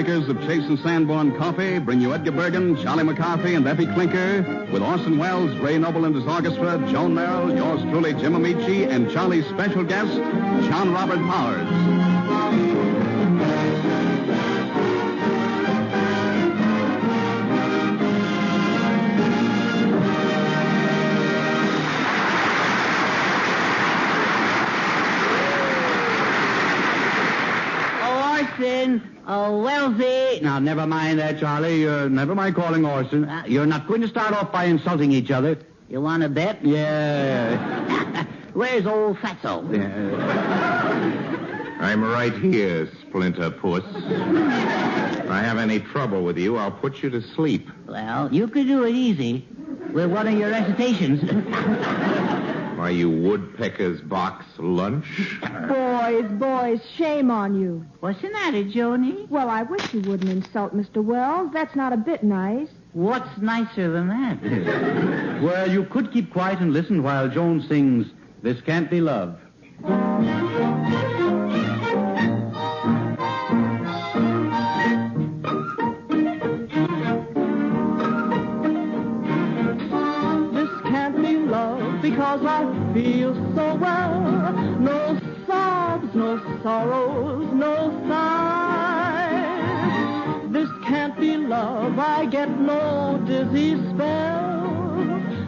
makers of Chase and Sanborn Coffee, bring you Edgar Bergen, Charlie McCarthy, and Effie Clinker, with Orson Welles, Ray Noble and his orchestra, Joan Merrill, yours truly, Jim Amici, and Charlie's special guest, John Robert Powers. Oh, Wellsy. Now, never mind that, Charlie. Never mind calling Orson. You're not going to start off by insulting each other. You want to bet? Yeah. Where's old Fatso? I'm right here, Splinter Puss. If I have any trouble with you, I'll put you to sleep. Well, you could do it easy with one of your recitations. Why, you woodpecker's box lunch? Boys, shame on you. What's the matter, Joni? Well, I wish you wouldn't insult Mr. Wells. That's not a bit nice. What's nicer than that? Well, you could keep quiet and listen while Joan sings This Can't Be Love. Because I feel so well. No sobs, no sorrows, no sighs. This can't be love. I get no dizzy spell.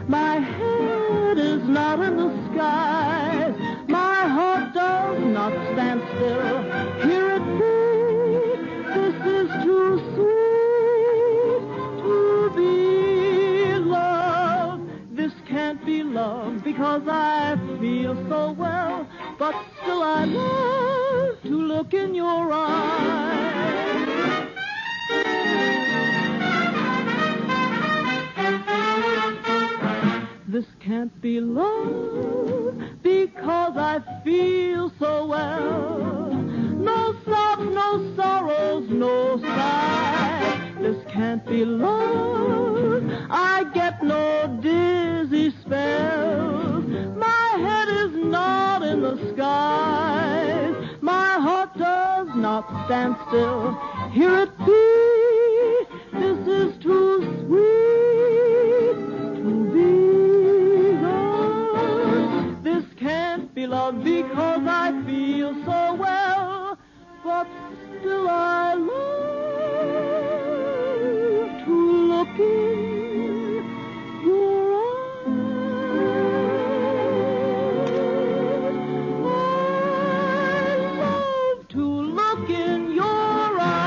My head is not in the skies. My heart does not stand still. Here it be. This is too sweet to be loved. This can't be love because I feel so well, but still I love to look in your eyes. This can't be love because I feel so well. No sobs, no sorrows, no sighs. This can't be love. I get no dizzy spells. My head is not in the skies. My heart does not stand still. Here it be. This is too sweet to be love. This can't be love because I feel so well, but still I love to look in your eyes. I love to look in your eyes.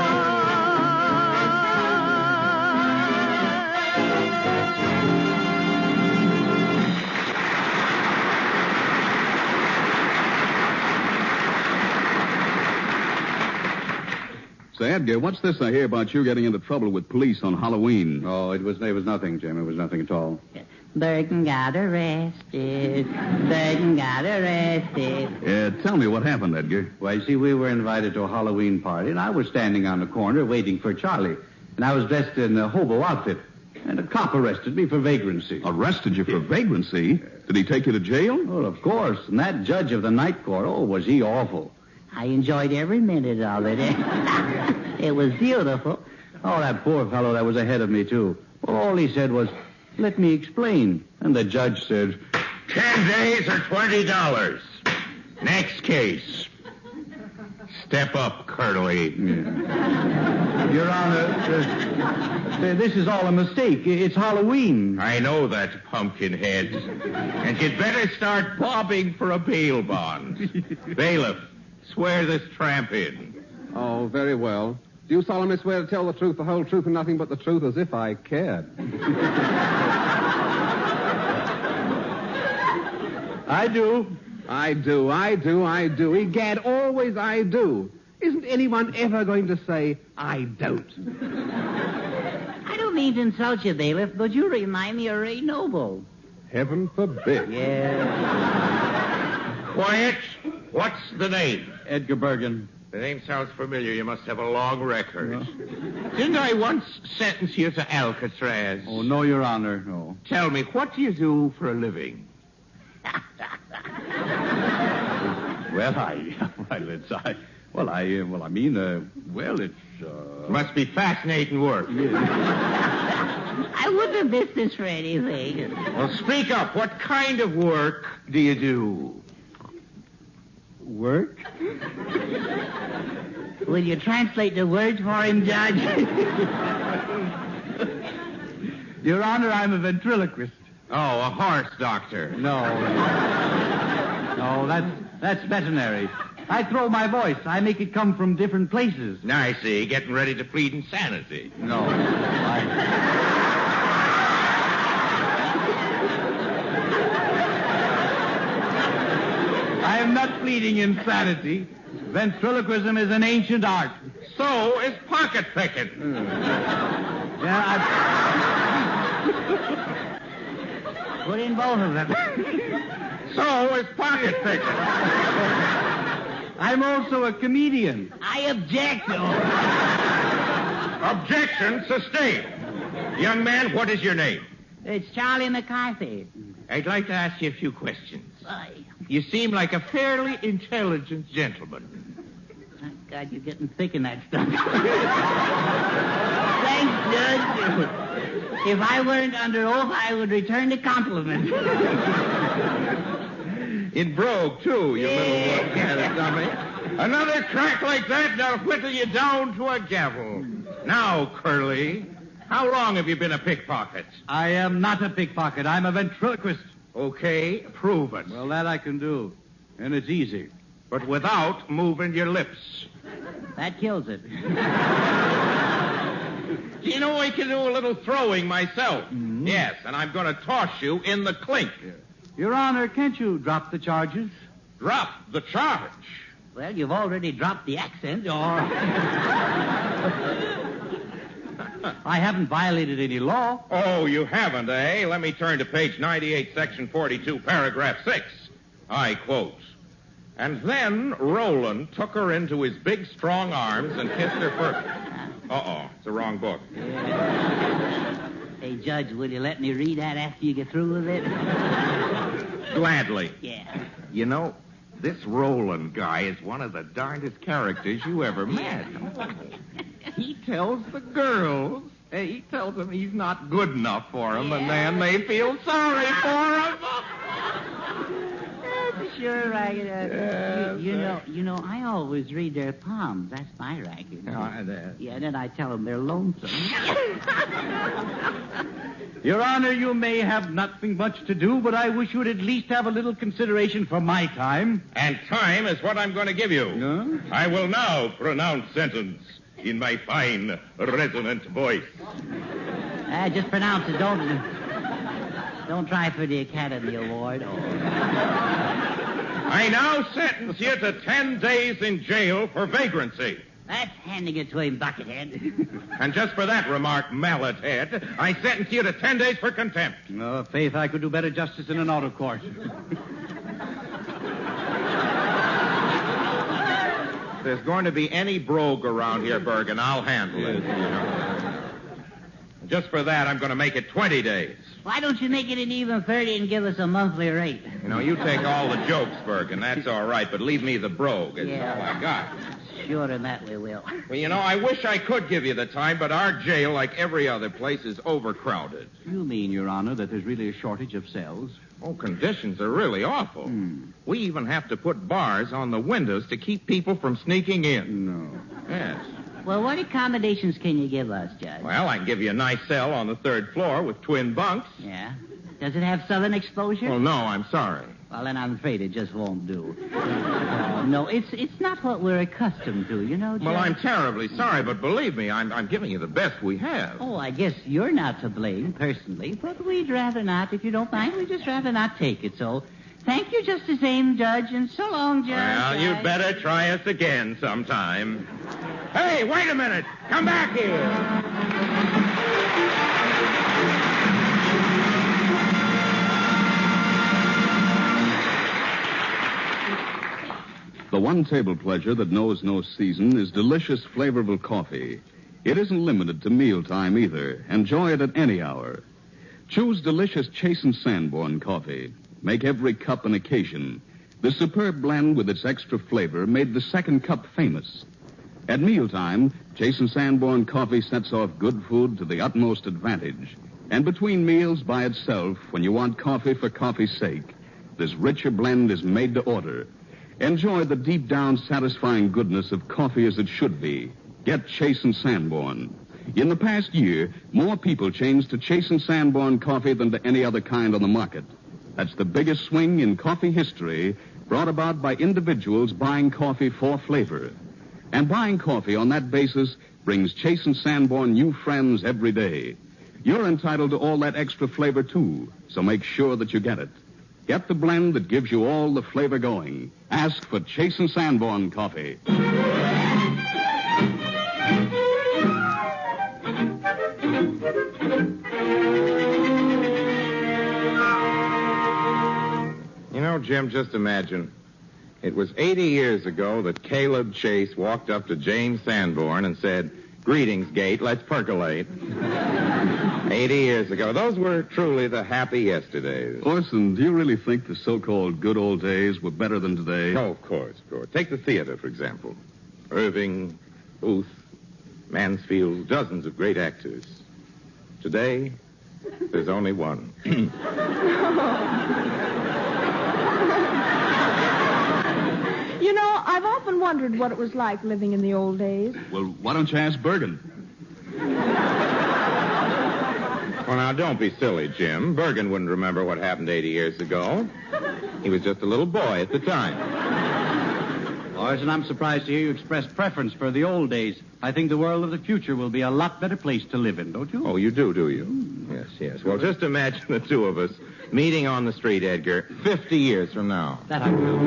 Say, Edgar, what's this I hear about you getting into trouble with police on Halloween? Oh, it was nothing, Jim. It was nothing at all. Bergen got arrested. Bergen got arrested. Tell me what happened, Edgar. Well, you see, we were invited to a Halloween party, and I was standing on the corner waiting for Charlie. And I was dressed in a hobo outfit. And a cop arrested me for vagrancy. Arrested you for vagrancy? Did he take you to jail? Well, of course. And that judge of the night court, oh, was he awful. I enjoyed every minute of it. It was beautiful. Oh, that poor fellow that was ahead of me, too. Well, all he said was, let me explain. And the judge said, 10 days or $20. Next case. Step up, Curly. Your Honor, this is all a mistake. It's Halloween. I know that, Pumpkinhead. And you'd better start bobbing for a bail bond. Bailiff, swear this tramp in. Oh, very well. Do you solemnly swear to tell the truth, the whole truth, and nothing but the truth, as if I cared? I do. I do. Egad, always I do. Isn't anyone ever going to say, I don't? I don't mean to insult you, bailiff, but you remind me of Ray Noble. Heaven forbid. Yeah. Quiet. What's the name? Edgar Bergen. The name sounds familiar. You must have a long record. Didn't I once sentence you to Alcatraz? Oh, no, Your Honor, no. Tell me, what do you do for a living? Well, It's... Must be fascinating work. I wouldn't have missed this for anything. Well, speak up. What kind of work do you do? Work? Will you translate the words for him, Judge? Your Honor, I'm a ventriloquist. Oh, a horse doctor. No, that's veterinary. I throw my voice. I make it come from different places. Now I see. Getting ready to plead insanity. No. I am not pleading insanity. Ventriloquism is an ancient art. So is pocket picking. Put in both of them. So is pocket picking. I'm also a comedian. I object, though. Objection sustained. Young man, what is your name? It's Charlie McCarthy. I'd like to ask you a few questions. Aye. You seem like a fairly intelligent gentleman. Thank God you're getting thick in that stuff. Thanks, Judge. If I weren't under oath, I would return the compliment. In brogue, too, you little one-headed dummy. Another crack like that, and I'll whittle you down to a gavel. Now, Curly, how long have you been a pickpocket? I am not a pickpocket. I'm a ventriloquist. Okay, prove it. Well, that I can do. And it's easy. But without moving your lips. That kills it. Do you know I can do a little throwing myself? Mm-hmm. Yes, and I'm going to toss you in the clink. Your Honor, can't you drop the charges? Drop the charge? Well, you've already dropped the accent, or... I haven't violated any law. Oh, you haven't, eh? Let me turn to page 98, section 42, paragraph 6. I quote, "And then Roland took her into his big, strong arms and kissed her first." Uh-oh, it's the wrong book. Hey, Judge, will you let me read that after you get through with it? Gladly. Yeah. You know, this Roland guy is one of the darndest characters you ever met. He tells the girls, he tells them he's not good enough for them, and then they feel sorry for him. Sure, Ragged. You know, I always read their palms. That's my racket. Yeah, and then I tell them they're lonesome. Your Honor, you may have nothing much to do, but I wish you would at least have a little consideration for my time. And time is what I'm going to give you. No? I will now pronounce sentence in my fine, resonant voice. Just pronounce it. Don't try for the Academy Award. I now sentence you to 10 days in jail for vagrancy. That's handing it to him, Buckethead. And just for that remark, Mallet Head, I sentence you to 10 days for contempt. No, Faith, I could do better justice in an auto court. If there's going to be any brogue around here, Bergen, I'll handle it. Just for that, I'm going to make it 20 days. Why don't you make it an even 30 and give us a monthly rate? You know, you take all the jokes, Bergen. That's all right, but leave me the brogue. That's all I got. Sure, and that we will. Well, you know, I wish I could give you the time, but our jail, like every other place, is overcrowded. You mean, Your Honor, that there's really a shortage of cells? Oh, conditions are really awful. We even have to put bars on the windows to keep people from sneaking in. No. Yes. Well, what accommodations can you give us, Judge? Well, I can give you a nice cell on the 3rd floor with twin bunks. Yeah? Does it have southern exposure? Well, no, I'm sorry. Well, then I'm afraid it just won't do. No, it's not what we're accustomed to, you know, Judge. Well, I'm terribly sorry, but believe me, I'm giving you the best we have. Oh, I guess you're not to blame, personally, but we'd rather not. If you don't mind, we'd just rather not take it, so... Thank you just the same, Judge, and so long, Judge. Well, you'd better try us again sometime. Hey, wait a minute. Come back here. The one table pleasure that knows no season is delicious, flavorful coffee. It isn't limited to mealtime either. Enjoy it at any hour. Choose delicious Chase and Sanborn coffee. Make every cup an occasion. The superb blend with its extra flavor made the second cup famous. At mealtime, Jason Sanborn coffee sets off good food to the utmost advantage. And between meals by itself, when you want coffee for coffee's sake, this richer blend is made to order. Enjoy the deep-down satisfying goodness of coffee as it should be. Get Jason Sanborn. In the past year, more people changed to Jason Sanborn coffee than to any other kind on the market. That's the biggest swing in coffee history, brought about by individuals buying coffee for flavor. And buying coffee on that basis brings Jason Sanborn new friends every day. You're entitled to all that extra flavor, too, so make sure that you get it. Get the blend that gives you all the flavor going. Ask for Jason Sanborn coffee. You know, Jim, just imagine. It was 80 years ago that Caleb Chase walked up to James Sanborn and said, "Greetings, Gate, let's percolate." 80 years ago. Those were truly the happy yesterdays. Orson, do you really think the so-called good old days were better than today? Oh, of course. Take the theater, for example. Irving, Booth, Mansfield, dozens of great actors. Today, there's only one. You know, I've often wondered what it was like living in the old days. Well, why don't you ask Bergen? Well, now, don't be silly, Jim. Bergen wouldn't remember what happened 80 years ago. He was just a little boy at the time. Orson, I'm surprised to hear you express preference for the old days. I think the world of the future will be a lot better place to live in, don't you? Oh, you do you? Yes. Well, just imagine the two of us meeting on the street, Edgar, 50 years from now. That I will.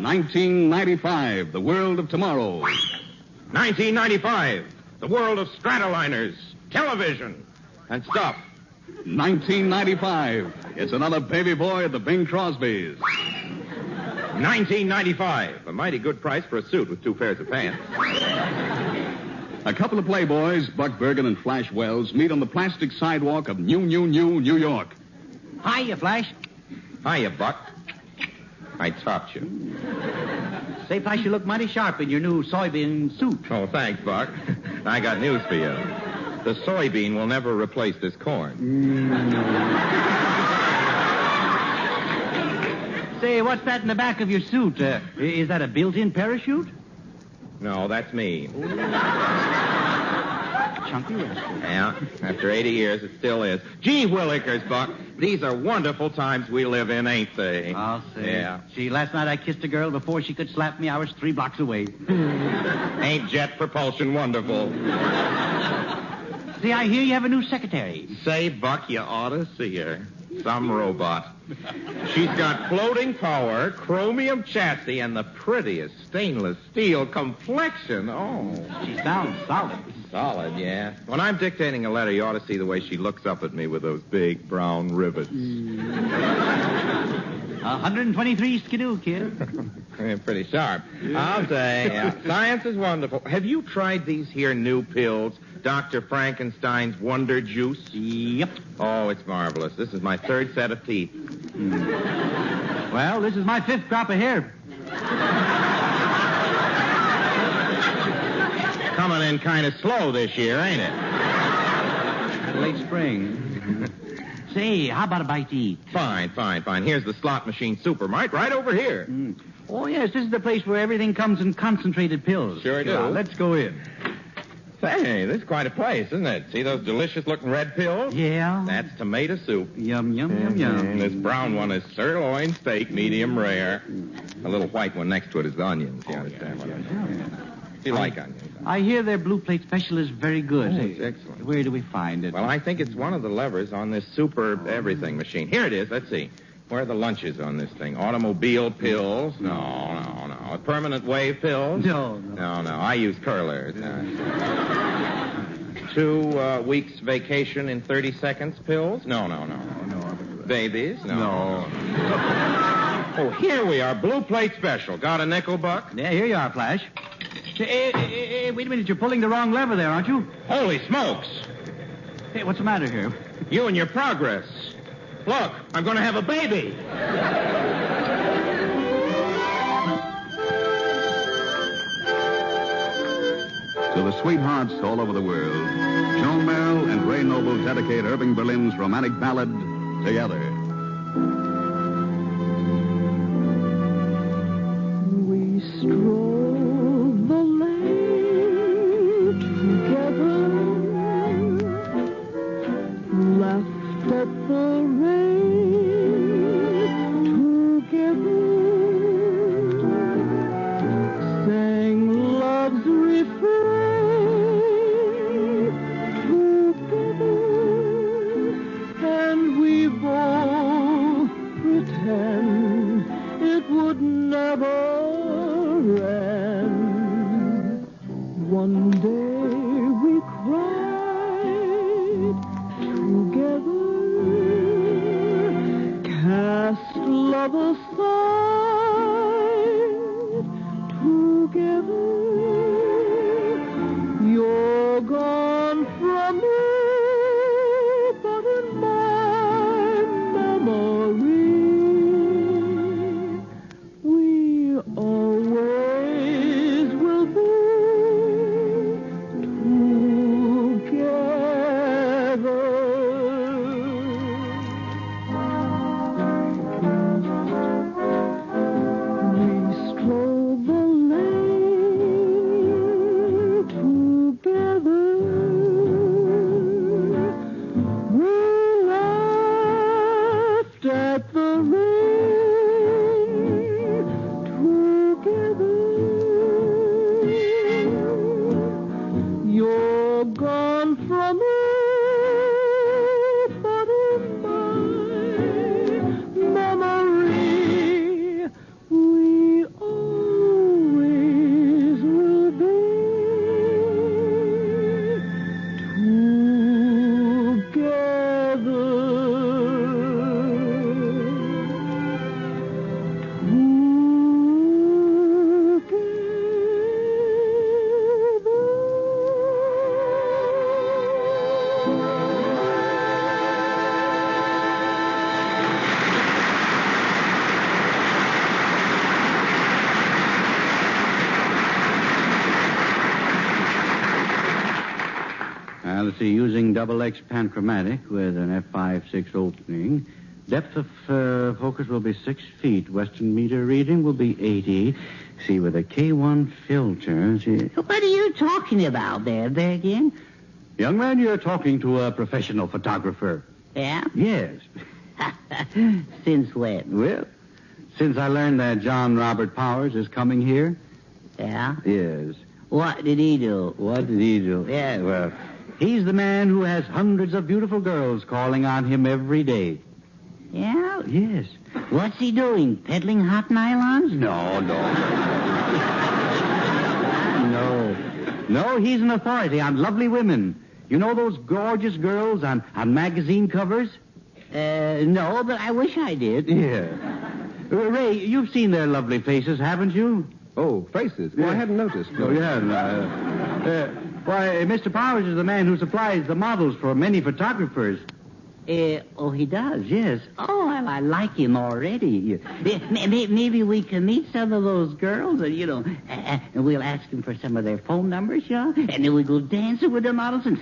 1995, the world of tomorrow. 1995, the world of stratoliners, television, and stuff. 1995, it's another baby boy at the Bing Crosby's. 1995, a mighty good price for a suit with 2 pairs of pants. A couple of playboys, Buck Bergen and Flash Wells, meet on the plastic sidewalk of New York. Hiya, Flash. Hiya, Buck. I topped you. Say, Flash, you look mighty sharp in your new soybean suit. Oh, thanks, Buck. I got news for you. The soybean will never replace this corn. Say, what's that in the back of your suit? Is that a built-in parachute? No, that's me. Chunky rascal. Yeah, after 80 years, it still is. Gee willikers, Buck. These are wonderful times we live in, ain't they? I'll say. Yeah. See, last night I kissed a girl before she could slap me. I was 3 blocks away. Ain't jet propulsion wonderful? See, I hear you have a new secretary. Say, Buck, you ought to see her. Some robot. She's got floating power, chromium chassis, and the prettiest stainless steel complexion. Oh. She sounds solid. Solid, yeah. When I'm dictating a letter, you ought to see the way she looks up at me with those big brown rivets. 123 skidoo, kid. Pretty sharp. I'll say. Yeah. Science is wonderful. Have you tried these here new pills? Dr. Frankenstein's Wonder Juice? Yep. Oh, it's marvelous. This is my 3rd set of teeth. Well, this is my 5th crop of hair. Coming in kind of slow this year, ain't it? Late spring. Say, how about a bite to eat? Fine. Here's the slot machine supermart right over here. Oh, yes, this is the place where everything comes in concentrated pills. Sure do. Now, let's go in. Say, this is quite a place, isn't it? See those delicious-looking red pills? Yeah. That's tomato soup. Yum, yum, yum, yum. This brown one is sirloin steak, medium rare. A little white one next to it is the onions. You understand what I'm saying? Do you like onions? I hear their blue plate special is very good. Oh, it's excellent. Where do we find it? Well, I think it's one of the levers on this super everything machine. Here it is. Let's see. Where are the lunches on this thing? Automobile pills? No. Permanent wave pills? No. I use curlers. 2 weeks vacation in 30 seconds pills? No. Babies? No. Oh, here we are. Blue plate special. Got a nickel, Buck? Yeah, here you are, Flash. Hey, wait a minute. You're pulling the wrong lever there, aren't you? Holy smokes. Hey, what's the matter here? You and your progress. Look, I'm going to have a baby. To the sweethearts all over the world, Joan Merrill and Ray Noble dedicate Irving Berlin's romantic ballad, Together. We stroll the lane together, laughed at the rain together, sang love's refrain together, and we both pretend it would never end. One day we cried together, cast love aside together. You're gone from me, but in my memory we always will be together. We stroll the lane together. We laughed at the rain together. You're gone from me, but in my memory we always will be Let's see, using double X panchromatic with an F5/6 opening. Depth of focus will be 6 feet. Western meter reading will be 80. See, with a K1 filter. See. What are you talking about there again? Young man, you're talking to a professional photographer. Yeah? Yes. Since when? Well, since I learned that John Robert Powers is coming here. Yeah? Yes. What did he do? What did he do? Yeah. Well, he's the man who has hundreds of beautiful girls calling on him every day. Yeah? Yes. What's he doing? Peddling hot nylons? No. No, he's an authority on lovely women. You know those gorgeous girls on magazine covers? No, but I wish I did. Yeah. Ray, you've seen their lovely faces, haven't you? Oh, faces. Well, I hadn't noticed. No, you haven't. Why, Mr. Powers is the man who supplies the models for many photographers. Oh, he does? Yes. Oh, well, I like him already. Maybe we can meet some of those girls, and, and we'll ask them for some of their phone numbers, and then we go dancing with the models and...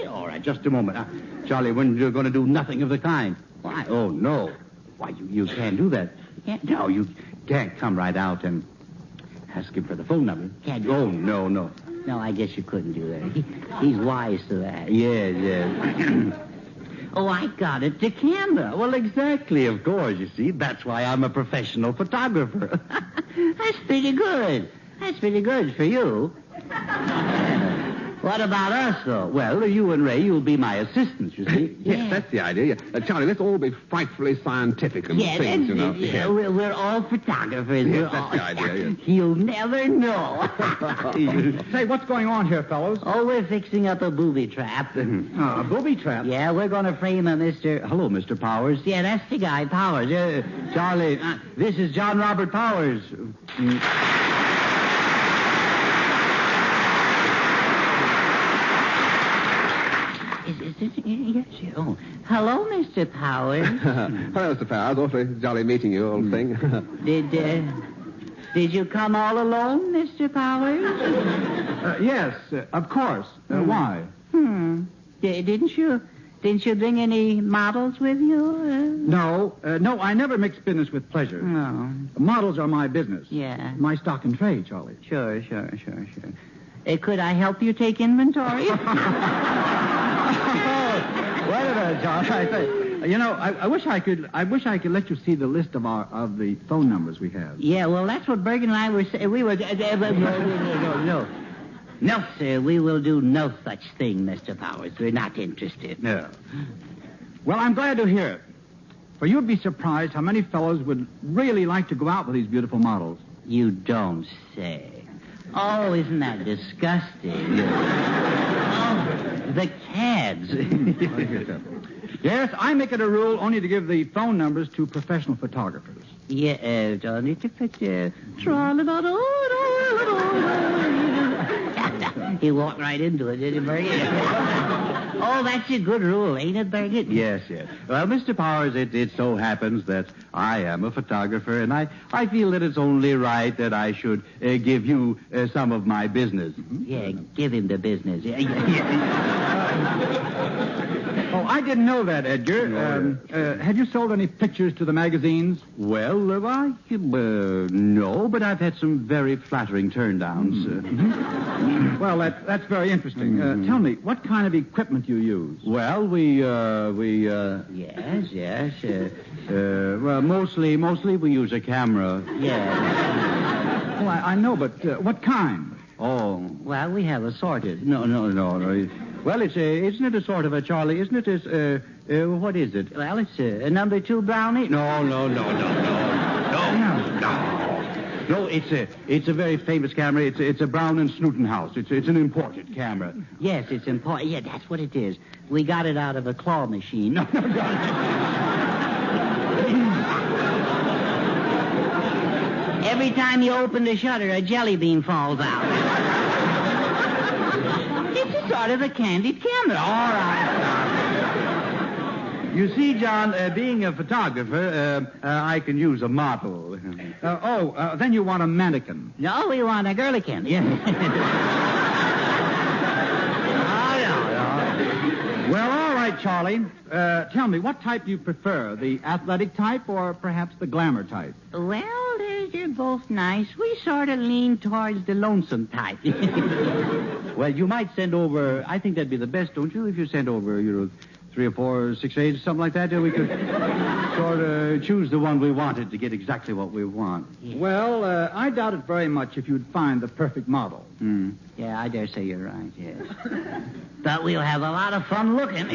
All right, just a moment. Charlie, when you're going to do nothing of the kind. Why? Oh, no. Why, you can't do that. You can't? No, you can't come right out and ask him for the phone number. Can't do Oh, that. no. No, I guess you couldn't do that. He's wise to that. Yes. Oh, I got it. The camera. Well, exactly, of course, you see. That's why I'm a professional photographer. That's pretty good. That's pretty good for you. What about us, though? Well, you and Ray, you'll be my assistants, you see. Yes, that's the idea. Yeah. Charlie, let's all be frightfully scientific and things, you know. Yeah, we're all photographers. Yes, that's the idea, yes. You'll never know. Say, what's going on here, fellows? Oh, we're fixing up a booby trap. A booby trap? Yeah, we're going to frame a Mr. Hello, Mr. Powers. Yeah, that's the guy, Powers. Charlie, this is John Robert Powers. Yes, oh. Hello, Mr. Powers. Hello, Mr. Powers. Awfully jolly meeting you, old thing. Did you come all alone, Mr. Powers? Yes, of course. Why? Didn't you bring any models with you? No, I never mix business with pleasure. No. Models are my business. Yeah. My stock and trade, Charlie. Sure. Could I help you take inventory? Wait a minute, John. I say, I wish I could let you see the list of the phone numbers we have. Yeah, well, that's what Bergen and I were saying. We were... No. No, sir, we will do no such thing, Mr. Powers. We're not interested. No. Well, I'm glad to hear it. For you'd be surprised how many fellows would really like to go out with these beautiful models. You don't say. Oh, isn't that disgusting? The cads. Yes, I make it a rule only to give the phone numbers to professional photographers. Yeah, don't need to put He walked right into it, didn't he, Bergen? Oh, that's a good rule, ain't it, Bergen? Yes. Well, Mr. Powers, it so happens that I am a photographer, and I feel that it's only right that I should give you some of my business. Yeah, give him the business. Yeah. Oh, I didn't know that, Edgar. Have you sold any pictures to the magazines? Well, no, but I've had some very flattering turndowns. Well, that's very interesting. Tell me, what kind of equipment you use? Well, we Yes. well, mostly we use a camera. Yeah. Oh, I know, but what kind? Oh, Well, we have assorted. no. Well, isn't it a sort of a, Charlie, isn't it what is it? Well, it's a number 2 brownie. No, it's a very famous camera. It's a Brown and Snooten house. It's an imported camera. Yes, it's important. Yeah, that's what it is. We got it out of a claw machine. Every time you open the shutter, a jelly bean falls out. It's a sort of a candied camera. All right. You see, John, being a photographer, I can use a model. Then you want a mannequin. No, we want a girlican. Yeah. Well, all right, Charlie. Tell me, what type do you prefer, the athletic type or perhaps the glamour type? Well, they're both nice. We sort of lean towards the lonesome type. Well, you might send over, I think that'd be the best, don't you? If you send over, 3 or 4 or 6 aides, something like that, we could sort of choose the one we wanted to get exactly what we want. Yeah. Well, I doubt it very much if you'd find the perfect model. Yeah, I dare say you're right, yes. But we'll have a lot of fun looking.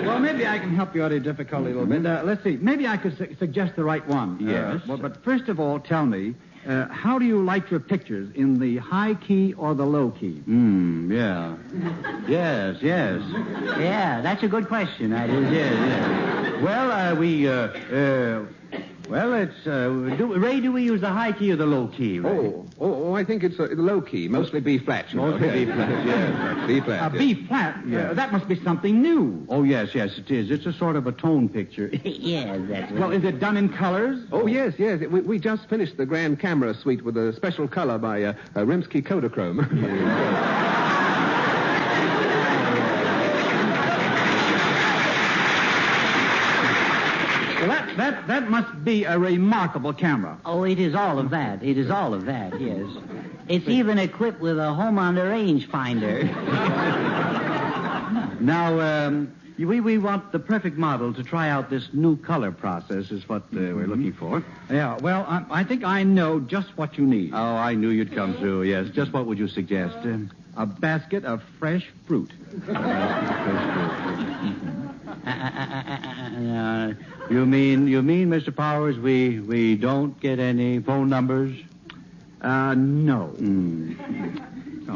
Well, maybe I can help you out of your difficulty a little bit. Let's see. Maybe I could suggest the right one. Yes. But first of all, tell me, how do you like your pictures, in the high key or the low key? Yeah. Yes. Yeah, that's a good question. That is. Yeah. Well, Ray, do we use the high key or the low key, Ray? I think it's low key, mostly B flat. Mostly B flat, yes. B flat. B flat? Yeah. That must be something new. Oh, yes, it is. It's a sort of a tone picture. Yeah, that's Well, is it done in colors? Oh, yes. We just finished the grand camera suite with a special color by Rimsky Kodachrome. Well, that must be a remarkable camera. Oh, it is all of that. It is all of that, yes. It's even equipped with a home on the range finder. Now, we want the perfect model to try out this new color process is what we're looking for. Yeah, well, I think I know just what you need. Oh, I knew you'd come through, yes. Just what would you suggest? A basket of fresh fruit. You mean, Mr. Powers, we don't get any phone numbers? No.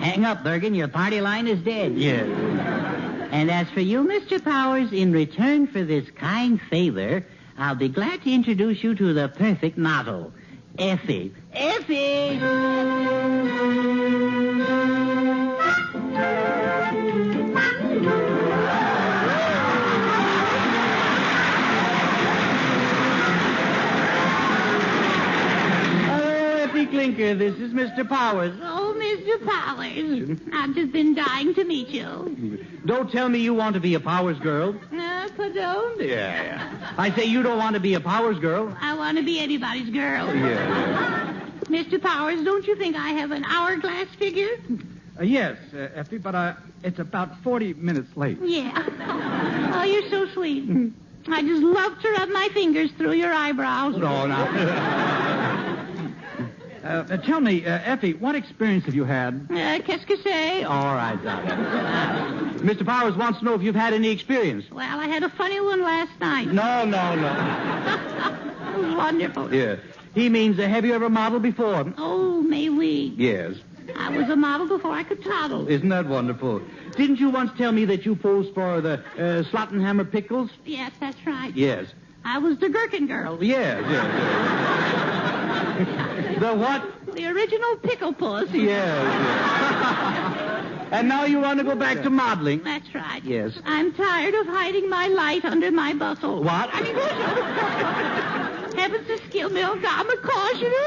Hang up, Bergen. Your party line is dead. Yes. And as for you, Mr. Powers, in return for this kind favor, I'll be glad to introduce you to the perfect model, Effie. Effie! Clinker, this is Mr. Powers. Oh, Mr. Powers, I've just been dying to meet you. Don't tell me you want to be a Powers girl. Pardon? Yeah. I say you don't want to be a Powers girl. I want to be anybody's girl. Yeah. Mr. Powers, don't you think I have an hourglass figure? Yes, Effie, but it's about 40 minutes late. Yeah. Oh, you're so sweet. I just love to rub my fingers through your eyebrows. No, no. Tell me, Effie, what experience have you had? Qu'est-ce que c'est? All right, Mr. Powers wants to know if you've had any experience. Well, I had a funny one last night. No. It was wonderful. Yeah. He means, have you ever modeled before? Oh, may we? Yes. I was a model before I could toddle. Isn't that wonderful? Didn't you once tell me that you posed for the Slottenhammer Pickles? Yes, that's right. Yes. I was the Gherkin girl. Yes. The what? The original pickle puss. Yes. And now you want to go back to modeling? That's right. Yes. I'm tired of hiding my light under my bustle. What? I mean, heavens to skill milk, I'm a cautioner.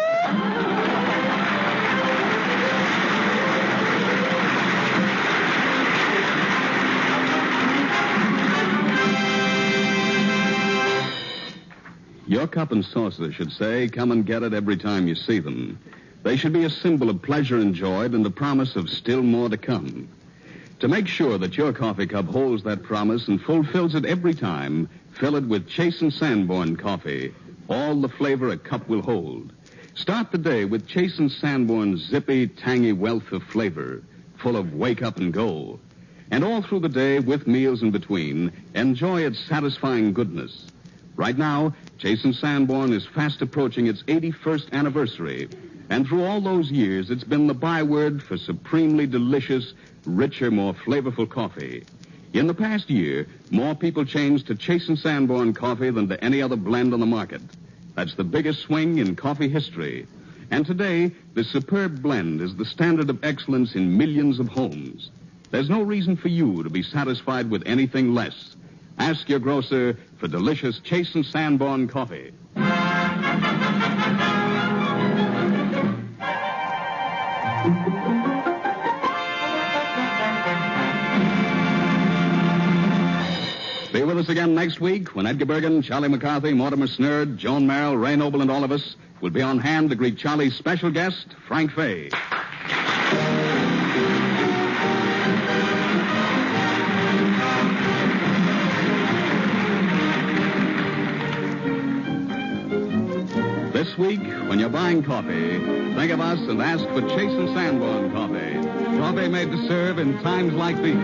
Your cup and saucer should say, come and get it every time you see them. They should be a symbol of pleasure enjoyed and the promise of still more to come. To make sure that your coffee cup holds that promise and fulfills it every time, fill it with Chase & Sanborn coffee, all the flavor a cup will hold. Start the day with Chase & Sanborn's zippy, tangy wealth of flavor, full of wake up and go. And all through the day, with meals in between, enjoy its satisfying goodness. Right now, Chase & Sanborn is fast approaching its 81st anniversary. And through all those years, it's been the byword for supremely delicious, richer, more flavorful coffee. In the past year, more people changed to Chase & Sanborn coffee than to any other blend on the market. That's the biggest swing in coffee history. And today, this superb blend is the standard of excellence in millions of homes. There's no reason for you to be satisfied with anything less. Ask your grocer for delicious Chase & Sanborn coffee. Be with us again next week when Edgar Bergen, Charlie McCarthy, Mortimer Snerd, Joan Merrill, Ray Noble, and all of us will be on hand to greet Charlie's special guest, Frank Fay. This week, when you're buying coffee, think of us and ask for Chase & Sanborn coffee. Coffee made to serve in times like these.